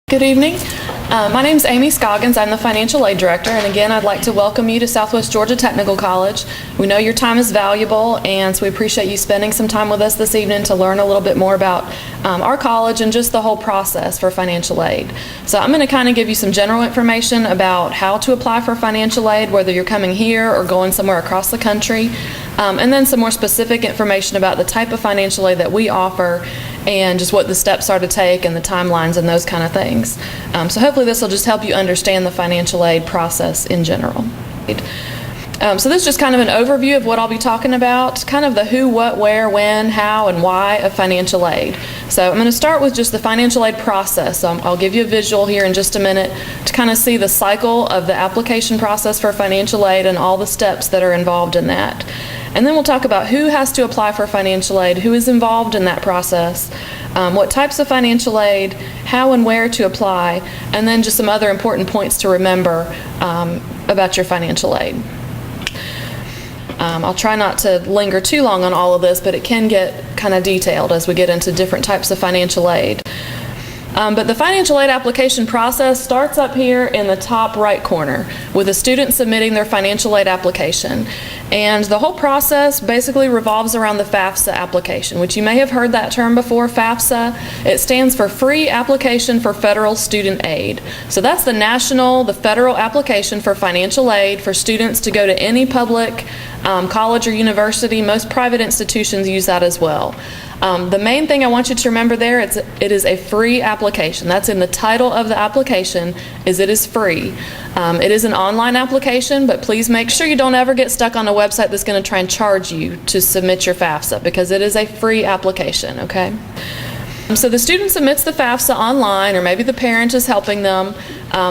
Good evening. My name is Amy Scoggins. I'm the Financial Aid Director, and again, I'd like to welcome you to Southwest Georgia Technical College. We know your time is valuable, and so we appreciate you spending some time with us this evening to learn a little bit more about our college and just the whole process for financial aid. So I'm going to kind of give you some general information about how to apply for financial aid, whether you're coming here or going somewhere across the country, and then some more specific information about the type of financial aid that we offer and just what the steps are to take and the timelines and those kind of things. So hopefully this will just help you understand the financial aid process in general. So this is just kind of an overview of what I'll be talking about, kind of the who, what, where, when, how, and why of financial aid. So I'm going to start with just the financial aid process. I'll give you a visual here in just a minute to kind of see the cycle of the application process for financial aid and all the steps that are involved in that. And then we'll talk about who has to apply for financial aid, who is involved in that process, what types of financial aid, how and where to apply, and then just some other important points to remember about your financial aid. I'll try not to linger too long on all of this, but it can get kind of detailed as we get into different types of financial aid. But the financial aid application process starts up here in the top right corner with a student submitting their financial aid application. And the whole process basically revolves around the FAFSA application, which you may have heard that term before, FAFSA. It stands for Free Application for Federal Student Aid. So that's the federal application for financial aid for students to go to any public college or university. Most private institutions use that as well. The main thing I want you to remember there, it is a free application. That's in the title of the application, is it is free. It is an online application, but please make sure you don't ever get stuck on a website that's going to try and charge you to submit your FAFSA, because it is a free application, okay? So the student submits the FAFSA online, or maybe the parent is helping them.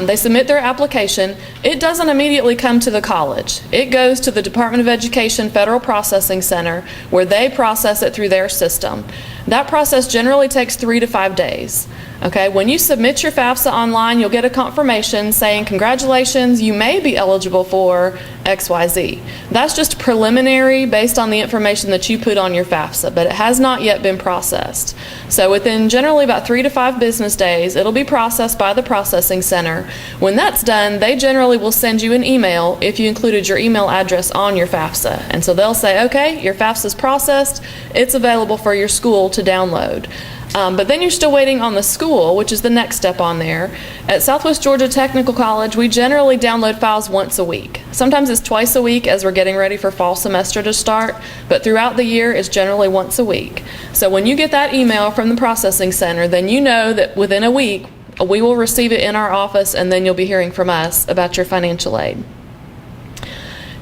They submit their application. It doesn't immediately come to the college. It goes to the Department of Education Federal Processing Center, where they process it through their system. That process generally takes 3 to 5 days. Okay, when you submit your FAFSA online, you'll get a confirmation saying, congratulations, you may be eligible for XYZ. That's just preliminary based on the information that you put on your FAFSA, but it has not yet been processed. So within generally about 3 to 5 business days, it'll be processed by the processing center. When that's done, they generally will send you an email if you included your email address on your FAFSA. And so they'll say, okay, your FAFSA is processed, it's available for your school to download. But then you're still waiting on the school, which is the next step on there. At Southwest Georgia Technical College, we generally download files once a week. Sometimes it's twice a week as we're getting ready for fall semester to start, but throughout the year it's generally once a week. So when you get that email from the processing center, then you know that within a week we will receive it in our office, and then you'll be hearing from us about your financial aid.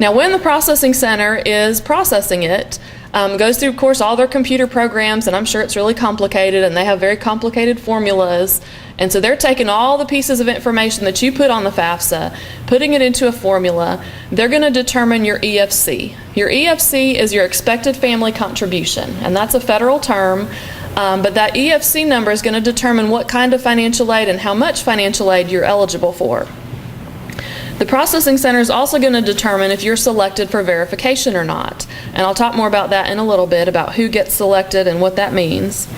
Now, when the processing center is processing it, goes through, of course, all their computer programs, and I'm sure it's really complicated, and they have very complicated formulas. And so they're taking all the pieces of information that you put on the FAFSA, putting it into a formula. They're going to determine your EFC. Your EFC is your expected family contribution, and that's a federal term. But that EFC number is going to determine what kind of financial aid and how much financial aid you're eligible for. The processing center is also going to determine if you're selected for verification or not. And I'll talk more about that in a little bit, about who gets selected and what that means.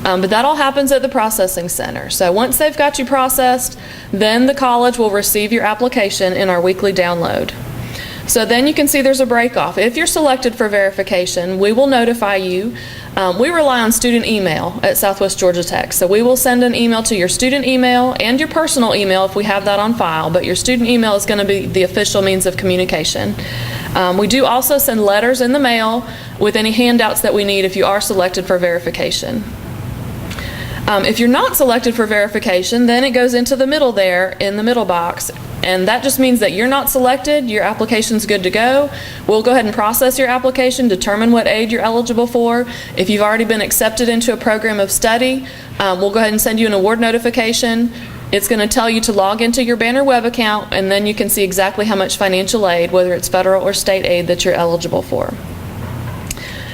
But that all happens at the processing center. So once they've got you processed, then the college will receive your application in our weekly download. So then you can see there's a break-off. If you're selected for verification, we will notify you. We rely on student email at Southwest Georgia Tech. So we will send an email to your student email and your personal email if we have that on file, but your student email is going to be the official means of communication. We do also send letters in the mail with any handouts that we need if you are selected for verification. If you're not selected for verification, then it goes into the middle there, in the middle box, and that just means that you're not selected, your application's good to go. We'll go ahead and process your application, determine what aid you're eligible for. If you've already been accepted into a program of study, we'll go ahead and send you an award notification. It's going to tell you to log into your Banner web account, and then you can see exactly how much financial aid, whether it's federal or state aid, that you're eligible for.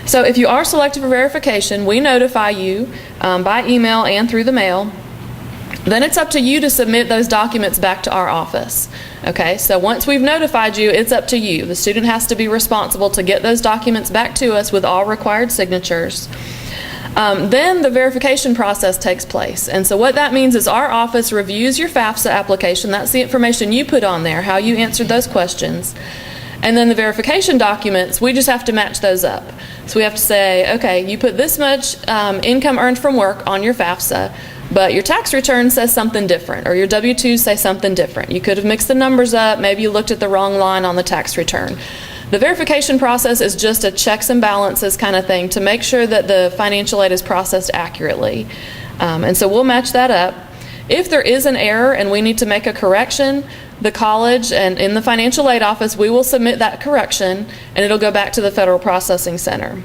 So if you are selected for verification, we notify you by email and through the mail. Then it's up to you to submit those documents back to our office. Okay, so once we've notified you, it's up to you. The student has to be responsible to get those documents back to us with all required signatures. Then the verification process takes place. And so what that means is our office reviews your FAFSA application. That's the information you put on there, how you answered those questions. And then the verification documents, we just have to match those up. So we have to say, okay, you put this much income earned from work on your FAFSA, but your tax return says something different, or your W-2s say something different. You could have mixed the numbers up, maybe you looked at the wrong line on the tax return. The verification process is just a checks and balances kind of thing to make sure that the financial aid is processed accurately. And so we'll match that up. If there is an error and we need to make a correction, the college and in the financial aid office, we will submit that correction and it'll go back to the Federal Processing Center.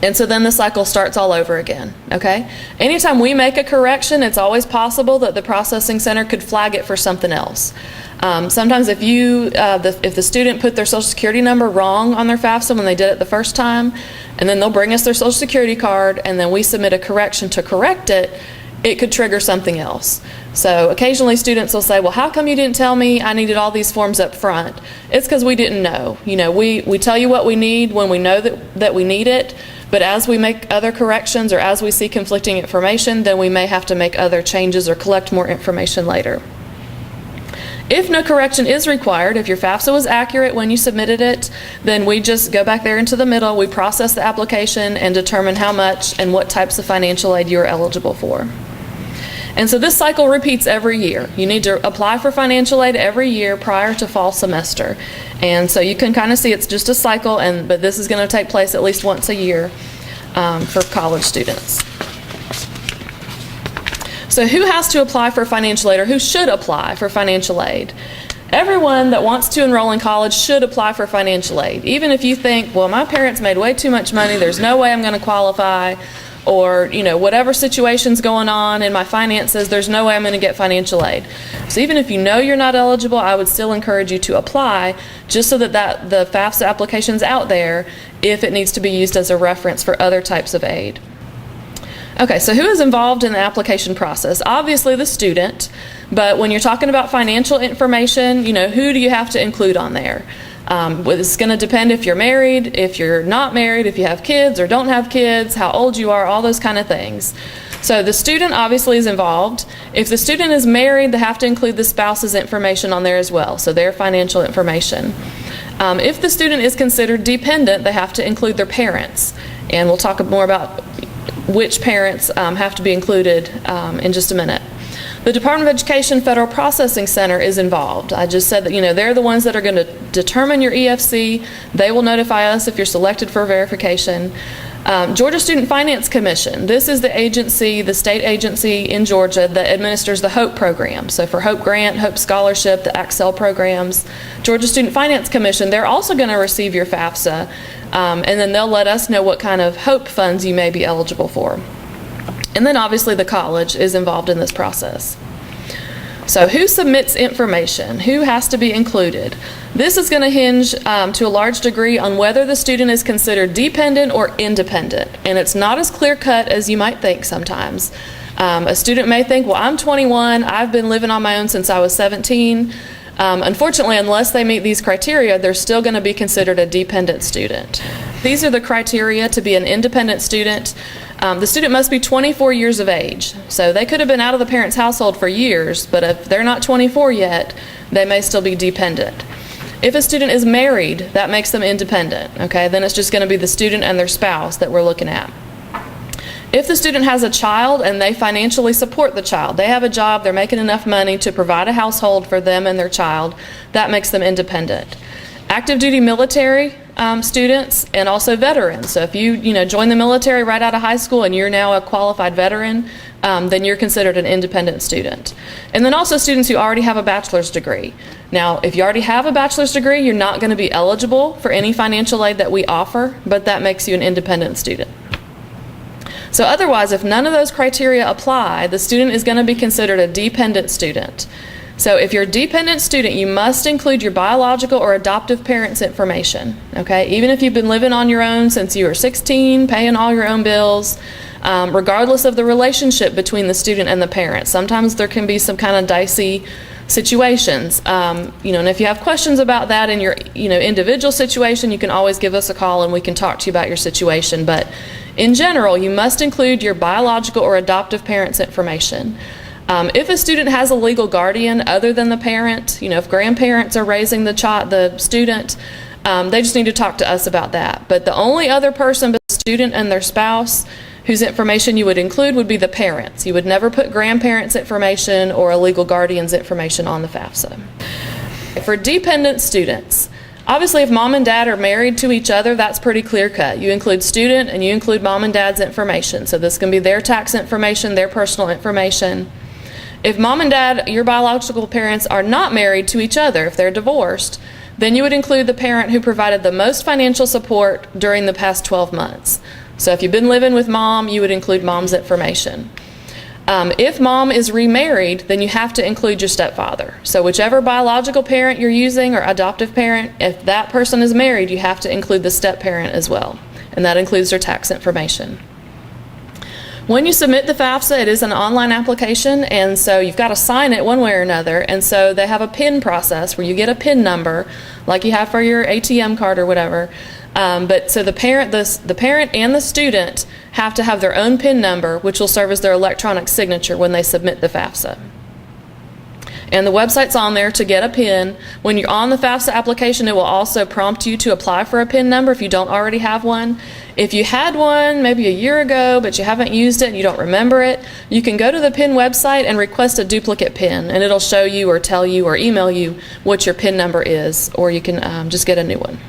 And so then the cycle starts all over again, okay? Anytime we make a correction, it's always possible that the processing center could flag it for something else. Sometimes if the student put their Social Security number wrong on their FAFSA when they did it the first time, and then they'll bring us their Social Security card, and then we submit a correction to correct it, it could trigger something else. So occasionally students will say, well, how come you didn't tell me I needed all these forms up front? It's because we didn't know. You know, we tell you what we need when we know that we need it, but as we make other corrections or as we see conflicting information, then we may have to make other changes or collect more information later. If no correction is required, if your FAFSA was accurate when you submitted it, then we just go back there into the middle, we process the application and determine how much and what types of financial aid you are eligible for. And so this cycle repeats every year. You need to apply for financial aid every year prior to fall semester. And so you can kind of see it's just a cycle, but this is going to take place at least once a year for college students. So who has to apply for financial aid, or who should apply for financial aid? Everyone that wants to enroll in college should apply for financial aid. Even if you think, well, my parents made way too much money, there's no way I'm going to qualify, or whatever situation's going on in my finances, there's no way I'm going to get financial aid. So even if you know you're not eligible, I would still encourage you to apply, just so that the FAFSA application's out there if it needs to be used as a reference for other types of aid. Okay, so who is involved in the application process? Obviously the student, but when you're talking about financial information, who do you have to include on there? It's going to depend if you're married, if you're not married, if you have kids or don't have kids, how old you are, all those kind of things. So the student obviously is involved. If the student is married, they have to include the spouse's information on there as well, so their financial information. If the student is considered dependent, they have to include their parents, and we'll talk more about which parents have to be included in just a minute. The Department of Education Federal Processing Center is involved. I just said that they're the ones that are going to determine your EFC. They will notify us if you're selected for verification. Georgia Student Finance Commission. This is the agency, the state agency in Georgia that administers the HOPE program. So for HOPE Grant, HOPE Scholarship, the Accel programs, Georgia Student Finance Commission, they're also going to receive your FAFSA, and then they'll let us know what kind of HOPE funds you may be eligible for. And then obviously the college is involved in this process. So who submits information? Who has to be included? This is going to hinge to a large degree on whether the student is considered dependent or independent. And it's not as clear-cut as you might think sometimes. A student may think, well, I'm 21, I've been living on my own since I was 17. Unfortunately, unless they meet these criteria, they're still going to be considered a dependent student. These are the criteria to be an independent student. The student must be 24 years of age. So they could have been out of the parent's household for years, but if they're not 24 yet, they may still be dependent. If a student is married, that makes them independent. Okay, then it's just going to be the student and their spouse that we're looking at. If the student has a child and they financially support the child, they have a job, they're making enough money to provide a household for them and their child, that makes them independent. Active duty military students and also veterans. So if you join the military right out of high school and you're now a qualified veteran, then you're considered an independent student. And then also students who already have a bachelor's degree. Now, if you already have a bachelor's degree, you're not going to be eligible for any financial aid that we offer, but that makes you an independent student. So otherwise, if none of those criteria apply, the student is going to be considered a dependent student. So if you're a dependent student, you must include your biological or adoptive parents' information, okay? Even if you've been living on your own since you were 16, paying all your own bills, regardless of the relationship between the student and the parent. Sometimes there can be some kind of dicey situations, and if you have questions about that in your individual situation, you can always give us a call and we can talk to you about your situation. But in general, you must include your biological or adoptive parent's information. If a student has a legal guardian other than the parent, if grandparents are raising the student, they just need to talk to us about that. But the only other person but the student and their spouse whose information you would include would be the parents. You would never put grandparents' information or a legal guardian's information on the FAFSA. For dependent students, obviously if mom and dad are married to each other, that's pretty clear cut. You include student and you include mom and dad's information. So this can be their tax information, their personal information. If mom and dad, your biological parents, are not married to each other, if they're divorced, then you would include the parent who provided the most financial support during the past 12 months. So if you've been living with mom, you would include mom's information. If mom is remarried, then you have to include your stepfather. So whichever biological parent you're using or adoptive parent, if that person is married, you have to include the step-parent as well. And that includes their tax information. When you submit the FAFSA, it is an online application, and so you've got to sign it one way or another. And so they have a PIN process where you get a PIN number, like you have for your ATM card or whatever. But so the parent and the student have to have their own PIN number, which will serve as their electronic signature when they submit the FAFSA. And the website's on there to get a PIN. When you're on the FAFSA application, it will also prompt you to apply for a PIN number if you don't already have one. If you had one maybe a year ago, but you haven't used it and you don't remember it, you can go to the PIN website and request a duplicate PIN, and it'll show you or tell you or email you what your PIN number is, or you can just get a new one.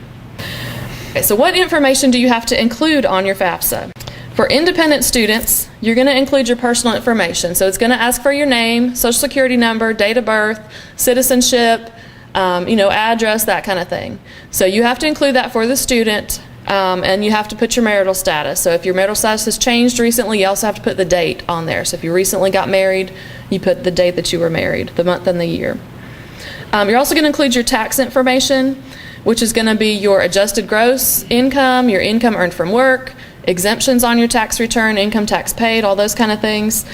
Okay, so what information do you have to include on your FAFSA? For independent students, you're going to include your personal information. So it's going to ask for your name, social security number, date of birth, citizenship, address, that kind of thing. So you have to include that for the student, and you have to put your marital status. So if your marital status has changed recently, you also have to put the date on there. So if you recently got married, you put the date that you were married, the month and the year. You're also going to include your tax information, which is going to be your adjusted gross income, your income earned from work, exemptions on your tax return, income tax paid, all those kind of things.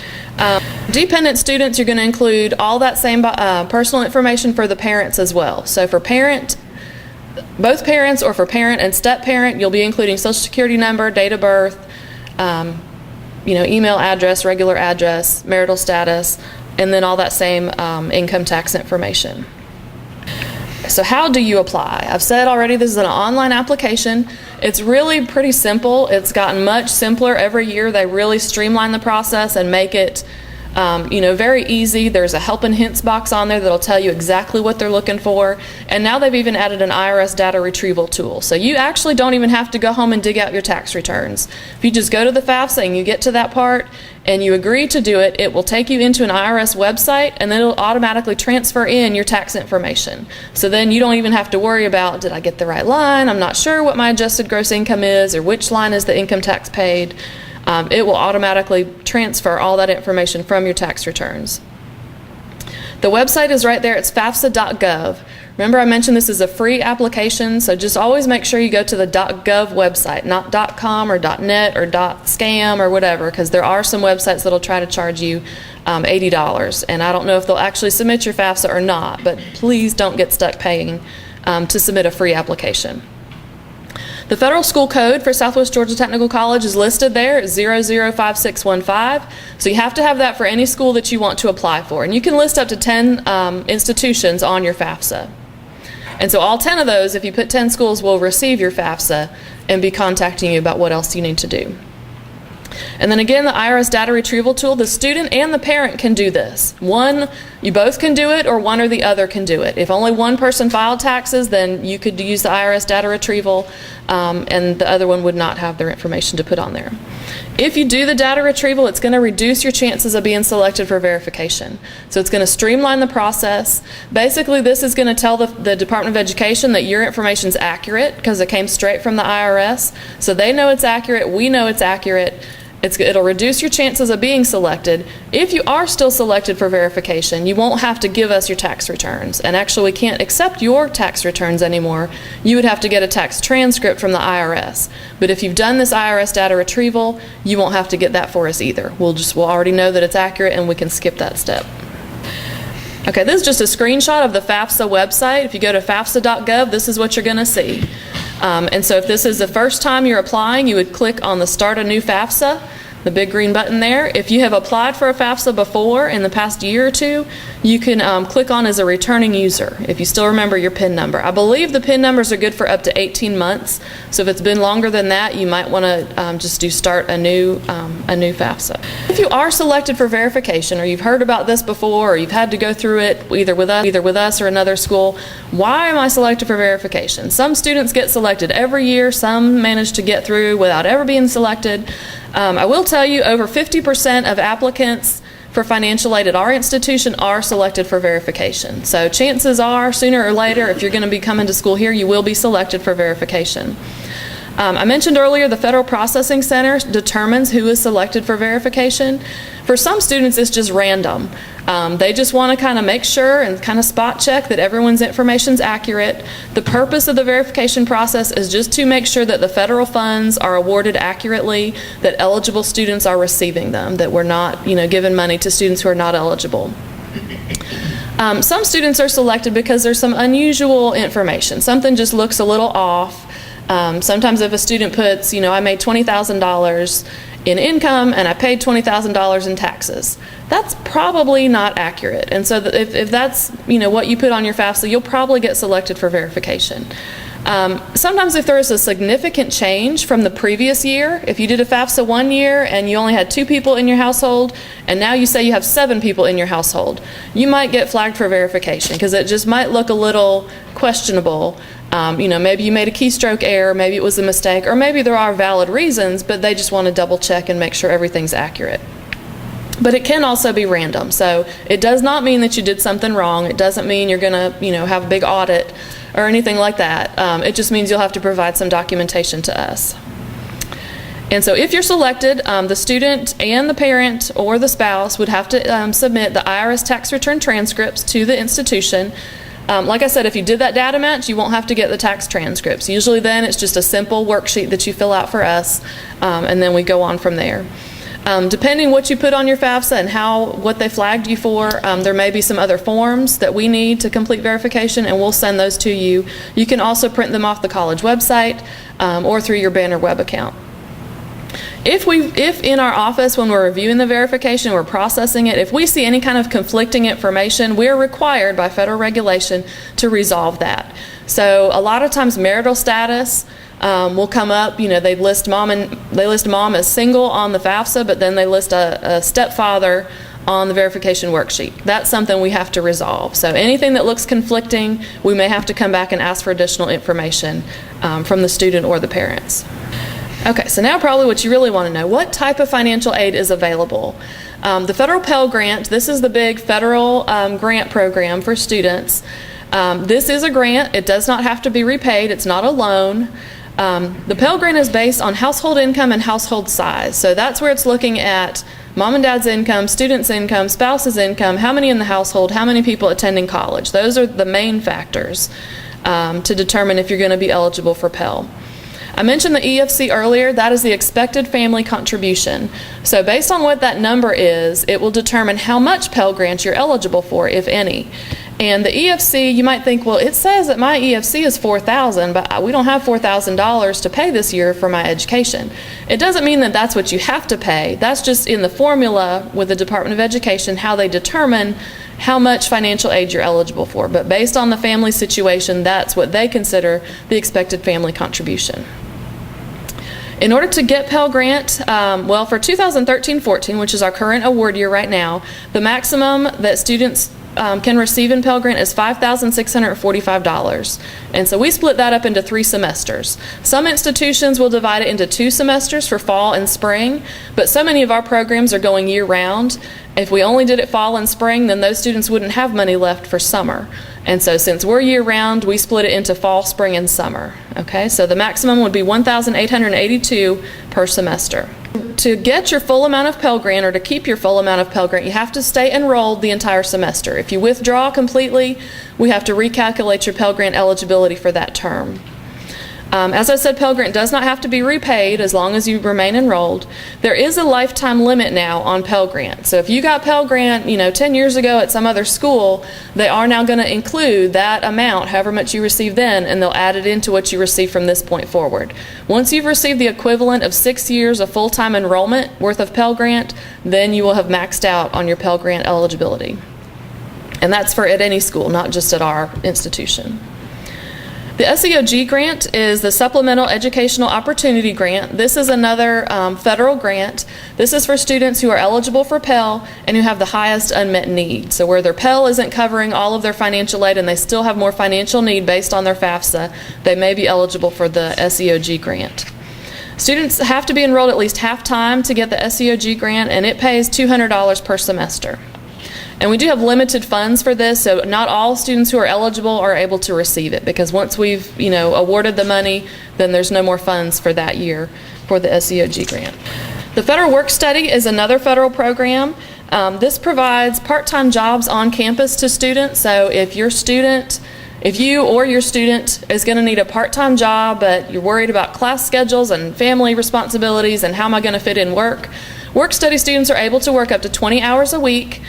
Dependent students, you're going to include all that same personal information for the parents as well. So for both parents, or for parent and step-parent, you'll be including social security number, date of birth, email address, regular address, marital status, and then all that same income tax information. So how do you apply? I've said already this is an online application. It's really pretty simple. It's gotten much simpler every year. They really streamline the process and make it very easy. There's a help and hints box on there that'll tell you exactly what they're looking for. And now they've even added an IRS data retrieval tool. So you actually don't even have to go home and dig out your tax returns. If you just go to the FAFSA and you get to that part and you agree to do it, it will take you into an IRS website, and then it'll automatically transfer in your tax information. So then you don't even have to worry about, did I get the right line? I'm not sure what my adjusted gross income is, or which line is the income tax paid. It will automatically transfer all that information from your tax returns. The website is right there. It's fafsa.gov. Remember, I mentioned this is a free application, so just always make sure you go to the .gov website, not .com or .net or .scam or whatever, because there are some websites that'll try to charge you $80, and I don't know if they'll actually submit your FAFSA or not, but please don't get stuck paying to submit a free application. The federal school code for Southwest Georgia Technical College is listed there at 005615. So you have to have that for any school that you want to apply for. And you can list up to 10 institutions on your FAFSA. And so all 10 of those, if you put 10 schools, will receive your FAFSA and be contacting you about what else you need to do. And then again, the IRS data retrieval tool, the student and the parent can do this. You both can do it, or one or the other can do it. If only one person filed taxes, then you could use the IRS data retrieval, and the other one would not have their information to put on there. If you do the data retrieval, it's going to reduce your chances of being selected for verification. So it's going to streamline the process. Basically, this is going to tell the Department of Education that your information is accurate because it came straight from the IRS. So they know it's accurate, we know it's accurate, It'll reduce your chances of being selected. If you are still selected for verification, you won't have to give us your tax returns. And actually, we can't accept your tax returns anymore. You would have to get a tax transcript from the IRS. But if you've done this IRS data retrieval, you won't have to get that for us either. We'll already know that it's accurate, and we can skip that step. Okay, this is just a screenshot of the FAFSA website. If you go to fafsa.gov, this is what you're going to see. And so if this is the first time you're applying, you would click on the Start a New FAFSA, the big green button there. If you have applied for a FAFSA before in the past year or two, you can click on as a returning user if you still remember your PIN number. I believe the PIN numbers are good for up to 18 months, so if it's been longer than that, you might want to just do Start a new FAFSA. If you are selected for verification, or you've heard about this before, or you've had to go through it either with us or another school, why am I selected for verification? Some students get selected every year, some manage to get through without ever being selected. I will tell you, over 50% of applicants for financial aid at our institution are selected for verification. So chances are, sooner or later, if you're going to be coming to school here, you will be selected for verification. I mentioned earlier the Federal Processing Center determines who is selected for verification. For some students, it's just random. They just want to kind of make sure and kind of spot check that everyone's information is accurate. The purpose of the verification process is just to make sure that the federal funds are awarded accurately, that eligible students are receiving them, that we're not, giving money to students who are not eligible. Some students are selected because there's some unusual information. Something just looks a little off. Sometimes if a student puts, I made $20,000 in income and I paid $20,000 in taxes, that's probably not accurate. And so if that's, what you put on your FAFSA, you'll probably get selected for verification. Sometimes if there is a significant change from the previous year, if you did a FAFSA one year and you only had 2 people in your household, and now you say you have 7 people in your household, you might get flagged for verification because it just might look a little questionable. Maybe you made a keystroke error, maybe it was a mistake, or maybe there are valid reasons, but they just want to double check and make sure everything's accurate. But it can also be random, so it does not mean that you did something wrong. It doesn't mean you're going to, have a big audit or anything like that. It just means you'll have to provide some documentation to us. And so if you're selected, the student and the parent or the spouse would have to submit the IRS tax return transcripts to the institution. Like I said, if you did that data match, you won't have to get the tax transcripts. Usually then it's just a simple worksheet that you fill out for us, and then we go on from there. Depending what you put on your FAFSA and what they flagged you for, there may be some other forms that we need to complete verification, and we'll send those to you. You can also print them off the college website or through your Banner web account. If in our office, when we're reviewing the verification, we're processing it, if we see any kind of conflicting information, we're required by federal regulation to resolve that. So a lot of times marital status will come up. They list mom as single on the FAFSA, but then they list a stepfather on the verification worksheet. That's something we have to resolve. So anything that looks conflicting, we may have to come back and ask for additional information from the student or the parents. Okay, so now probably what you really want to know, what type of financial aid is available? The federal Pell Grant, this is the big federal grant program for students. This is a grant. It does not have to be repaid. It's not a loan. The Pell Grant is based on household income and household size. So that's where it's looking at mom and dad's income, student's income, spouse's income, how many in the household, how many people attending college. Those are the main factors to determine if you're going to be eligible for Pell. I mentioned the EFC earlier. That is the expected family contribution. So based on what that number is, it will determine how much Pell Grant you're eligible for, if any. And the EFC, you might think, well, it says that my EFC is $4,000, but we don't have $4,000 to pay this year for my education. It doesn't mean that that's what you have to pay. That's just in the formula with the Department of Education, how they determine how much financial aid you're eligible for. But based on the family situation, that's what they consider the expected family contribution. In order to get Pell Grant, well, for 2013-14, which is our current award year right now, the maximum that students can receive in Pell Grant is $5,645. And so we split that up into 3 semesters. Some institutions will divide it into 2 semesters for fall and spring, but so many of our programs are going year-round. If we only did it fall and spring, then those students wouldn't have money left for summer. And so since we're year-round, we split it into fall, spring, and summer. Okay, so the maximum would be $1,882 per semester. To get your full amount of Pell Grant, or to keep your full amount of Pell Grant, you have to stay enrolled the entire semester. If you withdraw completely, we have to recalculate your Pell Grant eligibility for that term. As I said, Pell Grant does not have to be repaid as long as you remain enrolled. There is a lifetime limit now on Pell Grant. So if you got Pell Grant, 10 years ago at some other school, they are now going to include that amount, however much you received then, and they'll add it into what you receive from this point forward. Once you've received the equivalent of 6 years of full-time enrollment worth of Pell Grant, then you will have maxed out on your Pell Grant eligibility. And that's for at any school, not just at our institution. The SWG grant is the Supplemental Educational Opportunity Grant. This is another federal grant. This is for students who are eligible for Pell and who have the highest unmet need. So where their Pell isn't covering all of their financial aid and they still have more financial need based on their FAFSA, they may be eligible for the SWG grant. Students have to be enrolled at least half-time to get the SWG grant, and it pays $200 per semester. And we do have limited funds for this, so not all students who are eligible are able to receive it, because once we've awarded the money, then there's no more funds for that year for the SWG grant. The Federal Work Study is another federal program. This provides part-time jobs on campus to students. So if you or your student is going to need a part-time job, but you're worried about class schedules and family responsibilities and how am I going to fit in work, Work Study students are able to work up to 20 hours a week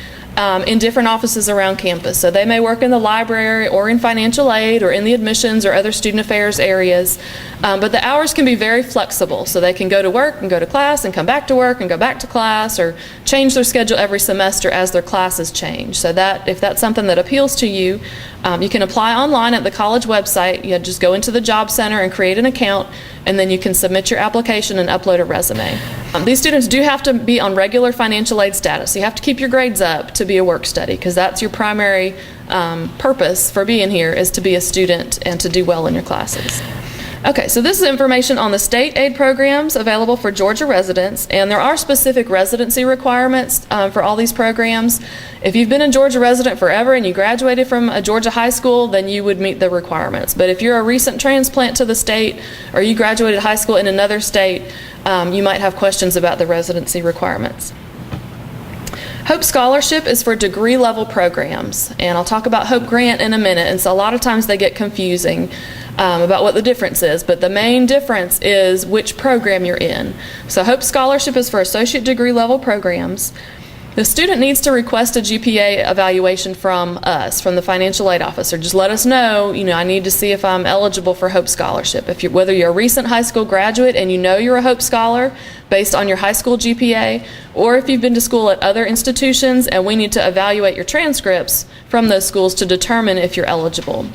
in different offices around campus. So they may work in the library or in financial aid or in the admissions or other student affairs areas, but the hours can be very flexible. So they can go to work and go to class and come back to work and go back to class, or change their schedule every semester as their classes change. So that if that's something that appeals to you, you can apply online at the college website. You just go into the Job Center and create an account, and then you can submit your application and upload a resume. These students do have to be on regular financial aid status. You have to keep your grades up to be a work study, because that's your primary purpose for being here, is to be a student and to do well in your classes. Okay, so this is information on the state aid programs available for Georgia residents, and there are specific residency requirements for all these programs. If you've been a Georgia resident forever and you graduated from a Georgia high school, then you would meet the requirements. But if you're a recent transplant to the state, or you graduated high school in another state, you might have questions about the residency requirements. Hope Scholarship is for degree level programs, and I'll talk about Hope Grant in a minute, and so a lot of times they get confusing about what the difference is, but the main difference is which program you're in. So Hope Scholarship is for associate degree level programs. The student needs to request a GPA evaluation from us, from the financial aid officer. Just let us know, I need to see if I'm eligible for Hope Scholarship. Whether you're a recent high school graduate and you know you're a Hope Scholar based on your high school GPA, or if you've been to school at other institutions and we need to evaluate your transcripts from those schools to determine if you're eligible.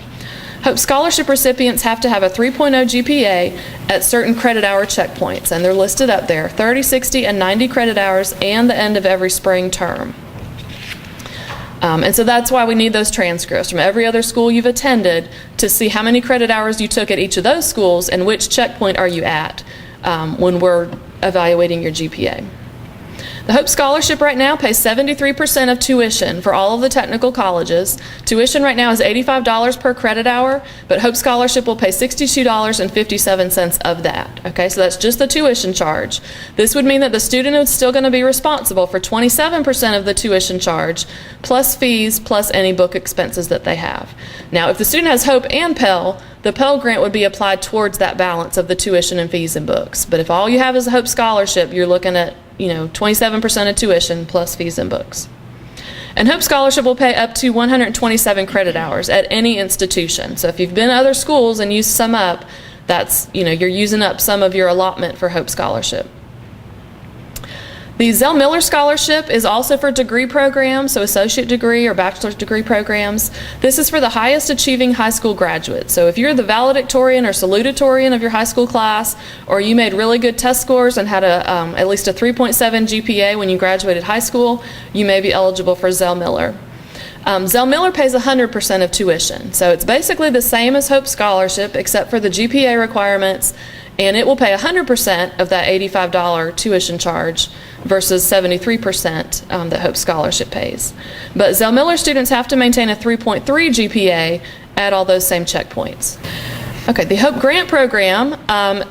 Hope Scholarship recipients have to have a 3.0 GPA at certain credit hour checkpoints, and they're listed up there: 30, 60, and 90 credit hours, and the end of every spring term. And so that's why we need those transcripts from every other school you've attended to see how many credit hours you took at each of those schools and which checkpoint are you at when we're evaluating your GPA. The Hope Scholarship right now pays 73% of tuition for all of the technical colleges. Tuition right now is $85 per credit hour, but Hope Scholarship will pay $62.57 of that. Okay, so that's just the tuition charge. This would mean that the student is still going to be responsible for 27% of the tuition charge, plus fees, plus any book expenses that they have. Now, if the student has Hope and Pell, the Pell Grant would be applied towards that balance of the tuition and fees and books. But if all you have is a Hope Scholarship, you're looking at 27% of tuition plus fees and books. And Hope Scholarship will pay up to 127 credit hours at any institution. So if you've been to other schools and used some up, that's, you're using up some of your allotment for Hope Scholarship. The Zell Miller Scholarship is also for degree programs, so associate degree or bachelor's degree programs. This is for the highest achieving high school graduates. So if you're the valedictorian or salutatorian of your high school class, or you made really good test scores and had at least a 3.7 GPA when you graduated high school, you may be eligible for Zell Miller. Zell Miller pays 100% of tuition. So it's basically the same as Hope Scholarship except for the GPA requirements, and it will pay 100% of that $85 tuition charge versus 73% that Hope Scholarship pays. But Zell Miller students have to maintain a 3.3 GPA at all those same checkpoints. Okay, the Hope Grant program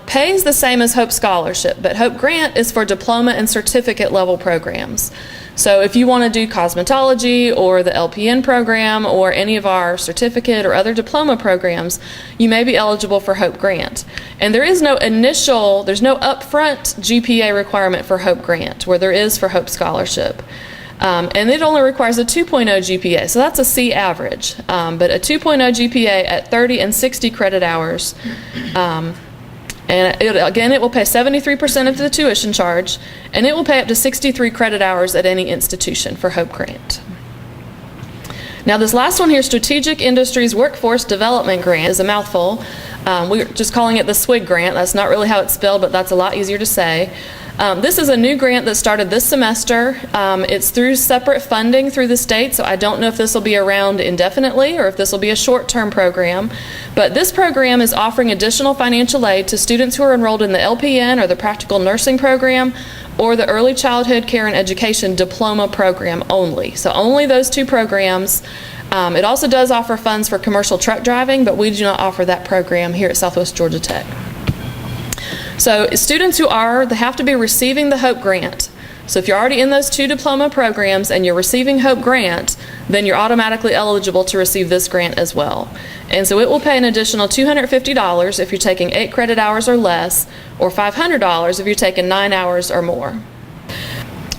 pays the same as Hope Scholarship, but Hope Grant is for diploma and certificate level programs. So if you want to do cosmetology or the LPN program or any of our certificate or other diploma programs, you may be eligible for Hope Grant. And there's no upfront GPA requirement for Hope Grant, where there is for Hope Scholarship. And it only requires a 2.0 GPA, so that's a C average. But a 2.0 GPA at 30 and 60 credit hours. And it will pay 73% of the tuition charge, and it will pay up to 63 credit hours at any institution for Hope Grant. Now this last one here, Strategic Industries Workforce Development Grant, is a mouthful. We're just calling it the SWG grant. That's not really how it's spelled, but that's a lot easier to say. This is a new grant that started this semester. It's through separate funding through the state, so I don't know if this will be around indefinitely or if this will be a short-term program. But this program is offering additional financial aid to students who are enrolled in the LPN or the Practical Nursing program or the Early Childhood Care and Education Diploma program only. So only those two programs. It also does offer funds for commercial truck driving, but we do not offer that program here at Southwest Georgia Tech. So students they have to be receiving the Hope Grant. So if you're already in those two diploma programs and you're receiving Hope Grant, then you're automatically eligible to receive this grant as well. And so it will pay an additional $250 if you're taking 8 credit hours or less, or $500 if you're taking 9 hours or more.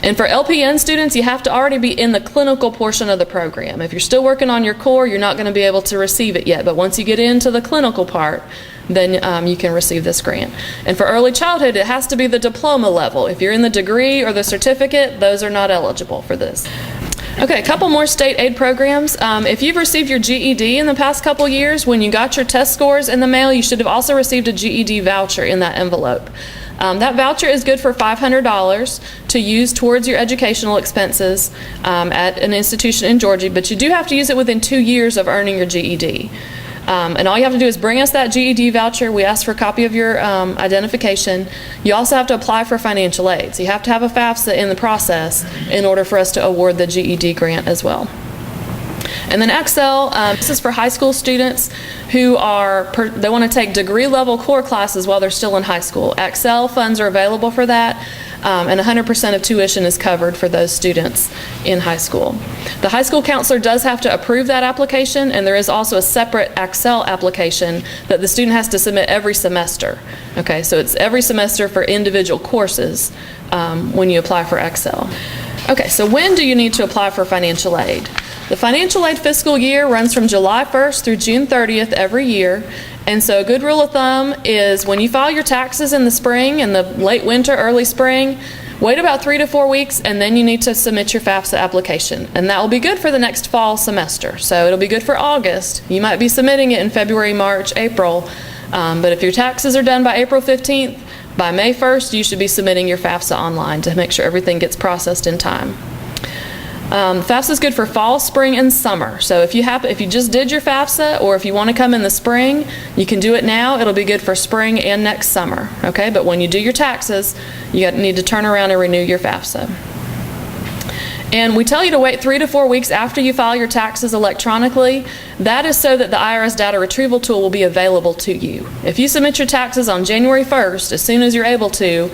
And for LPN students, you have to already be in the clinical portion of the program. If you're still working on your core, you're not going to be able to receive it yet. But once you get into the clinical part, then you can receive this grant. And for early childhood, it has to be the diploma level. If you're in the degree or the certificate, those are not eligible for this. Okay, a couple more state aid programs. If you've received your GED in the past couple years, when you got your test scores in the mail, you should have also received a GED voucher in that envelope. That voucher is good for $500 to use towards your educational expenses at an institution in Georgia, but you do have to use it within 2 years of earning your GED. And all you have to do is bring us that GED voucher. We ask for a copy of your identification. You also have to apply for financial aid. So you have to have a FAFSA in the process in order for us to award the GED grant as well. And then Excel, this is for high school students who they want to take degree level core classes while they're still in high school. Excel funds are available for that, and 100% of tuition is covered for those students in high school. The high school counselor does have to approve that application, and there is also a separate Excel application that the student has to submit every semester. Okay, so it's every semester for individual courses when you apply for Excel. Okay, so when do you need to apply for financial aid? The financial aid fiscal year runs from July 1st through June 30th every year, and so a good rule of thumb is when you file your taxes in the spring, in the late winter, early spring, wait about 3 to 4 weeks, and then you need to submit your FAFSA application, and that will be good for the next fall semester. So it'll be good for August. You might be submitting it in February, March, April, but if your taxes are done by April 15th, by May 1st, you should be submitting your FAFSA online to make sure everything gets processed in time. FAFSA is good for fall, spring, and summer. So if you just did your FAFSA, or if you want to come in the spring, you can do it now. It'll be good for spring and next summer. Okay, but when you do your taxes, you need to turn around and renew your FAFSA. And we tell you to wait 3 to 4 weeks after you file your taxes electronically. That is so that the IRS data retrieval tool will be available to you. If you submit your taxes on January 1st, as soon as you're able to,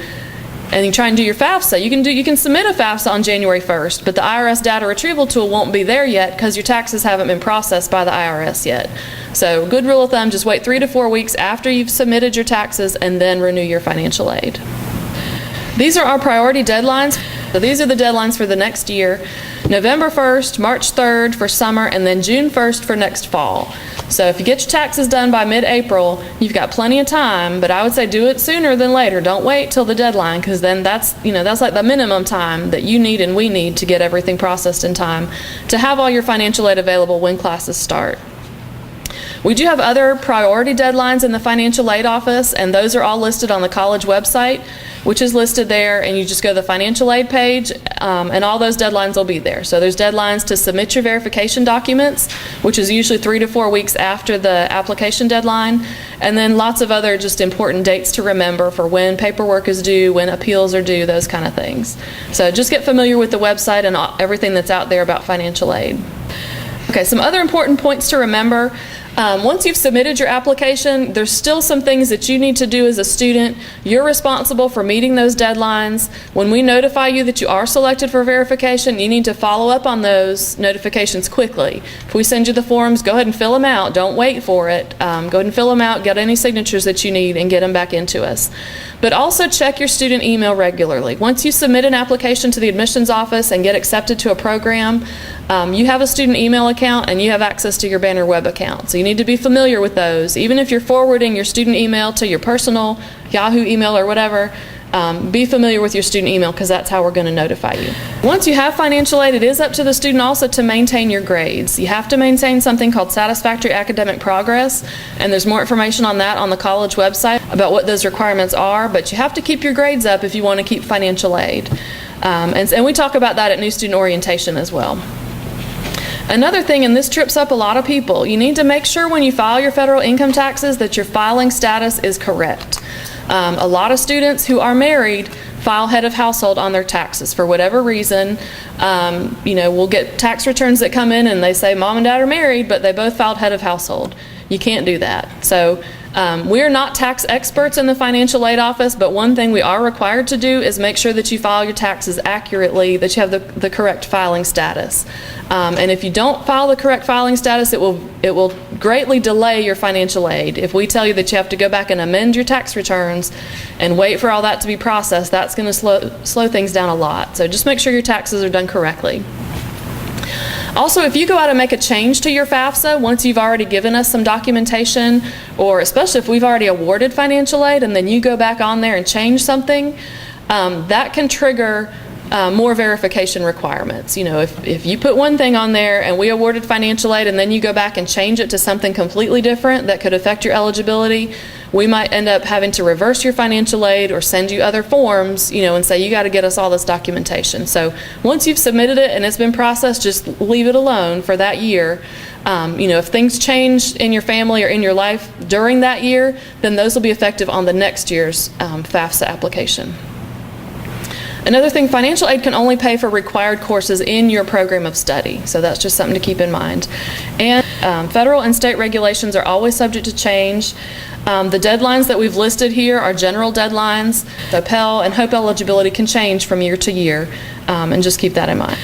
and you try and do your FAFSA, you can submit a FAFSA on January 1st, but the IRS data retrieval tool won't be there yet because your taxes haven't been processed by the IRS yet. So good rule of thumb, just wait 3 to 4 weeks after you've submitted your taxes and then renew your financial aid. These are our priority deadlines. So these are the deadlines for the next year. November 1st, March 3rd for summer, and then June 1st for next fall. So if you get your taxes done by mid-April, you've got plenty of time, but I would say do it sooner than later. Don't wait till the deadline, because then that's like the minimum time that you need and we need to get everything processed in time to have all your financial aid available when classes start. We do have other priority deadlines in the financial aid office, and those are all listed on the college website, which is listed there, and you just go to the financial aid page, and all those deadlines will be there. So there's deadlines to submit your verification documents, which is usually 3 to 4 weeks after the application deadline, and then lots of other just important dates to remember for when paperwork is due, when appeals are due, those kind of things. So just get familiar with the website and everything that's out there about financial aid. Okay, some other important points to remember. Once you've submitted your application, there's still some things that you need to do as a student. You're responsible for meeting those deadlines. When we notify you that you are selected for verification, you need to follow up on those notifications quickly. If we send you the forms, go ahead and fill them out. Don't wait for it. Go ahead and fill them out, get any signatures that you need, and get them back into us. But also check your student email regularly. Once you submit an application to the admissions office and get accepted to a program, you have a student email account and you have access to your Banner web account. So you need to be familiar with those. Even if you're forwarding your student email to your personal Yahoo email or whatever, be familiar with your student email, because that's how we're going to notify you. Once you have financial aid, it is up to the student also to maintain your grades. You have to maintain something called satisfactory academic progress, and there's more information on that on the college website about what those requirements are, but you have to keep your grades up if you want to keep financial aid. And we talk about that at new student orientation as well. Another thing, and this trips up a lot of people, you need to make sure when you file your federal income taxes that your filing status is correct. A lot of students who are married file head of household on their taxes for whatever reason. We'll get tax returns that come in and they say mom and dad are married, but they both filed head of household. You can't do that. So we're not tax experts in the financial aid office, but one thing we are required to do is make sure that you file your taxes accurately, that you have the correct filing status. And if you don't file the correct filing status, it will greatly delay your financial aid. If we tell you that you have to go back and amend your tax returns and wait for all that to be processed, that's going to slow things down a lot. So just make sure your taxes are done correctly. Also, if you go out and make a change to your FAFSA, once you've already given us some documentation, or especially if we've already awarded financial aid and then you go back on there and change something, that can trigger more verification requirements. If you put one thing on there and we awarded financial aid and then you go back and change it to something completely different that could affect your eligibility, we might end up having to reverse your financial aid or send you other forms, and say you got to get us all this documentation. So once you've submitted it and it's been processed, just leave it alone for that year. If things change in your family or in your life during that year, then those will be effective on the next year's FAFSA application. Another thing, financial aid can only pay for required courses in your program of study, so that's just something to keep in mind. And federal and state regulations are always subject to change. The deadlines that we've listed here are general deadlines. So Pell and HOPE eligibility can change from year to year, and just keep that in mind.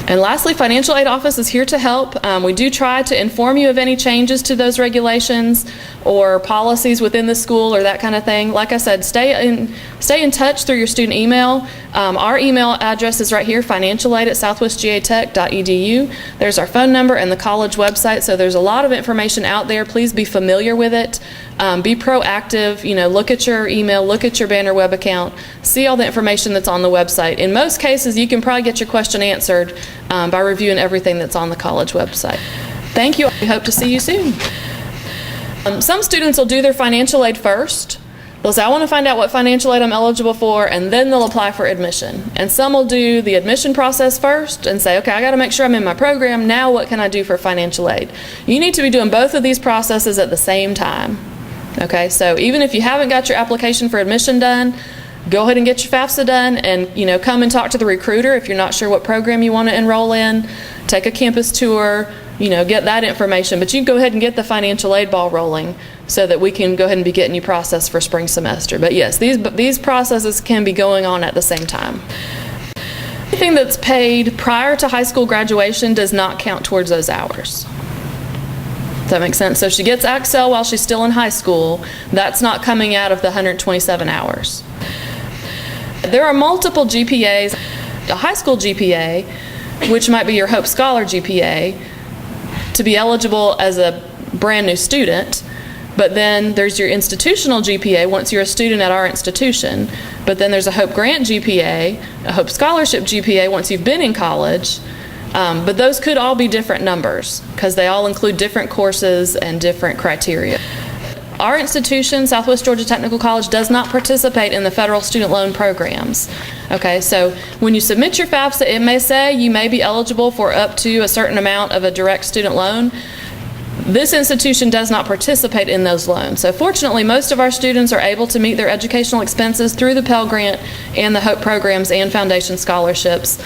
And lastly, Financial Aid Office is here to help. We do try to inform you of any changes to those regulations or policies within the school or that kind of thing. Like I said, stay in touch through your student email. Our email address is right here, financialaid@southwestgatech.edu. There's our phone number and the college website, so there's a lot of information out there. Please be familiar with it. Be proactive, look at your email, look at your Banner web account, see all the information that's on the website. In most cases, you can probably get your question answered by reviewing everything that's on the college website. Thank you. We hope to see you soon. Some students will do their financial aid first. They'll say, I want to find out what financial aid I'm eligible for, and then they'll apply for admission. And some will do the admission process first and say, okay, I got to make sure I'm in my program. Now what can I do for financial aid? You need to be doing both of these processes at the same time. Okay, so even if you haven't got your application for admission done, go ahead and get your FAFSA done, and come and talk to the recruiter if you're not sure what program you want to enroll in. Take a campus tour, get that information. But you can go ahead and get the financial aid ball rolling so that we can go ahead and be getting you processed for spring semester. But yes, these processes can be going on at the same time. Anything that's paid prior to high school graduation does not count towards those hours. Does that make sense? So if she gets Accel while she's still in high school, that's not coming out of the 127 hours. There are multiple GPAs. A high school GPA, which might be your Hope Scholar GPA, to be eligible as a brand new student, but then there's your institutional GPA once you're a student at our institution, but then there's a Hope Grant GPA, a Hope Scholarship GPA once you've been in college. But those could all be different numbers because they all include different courses and different criteria. Our institution, Southwest Georgia Technical College, does not participate in the federal student loan programs. Okay, so when you submit your FAFSA, it may say you may be eligible for up to a certain amount of a direct student loan. This institution does not participate in those loans. So fortunately, most of our students are able to meet their educational expenses through the Pell Grant and the HOPE programs and foundation scholarships.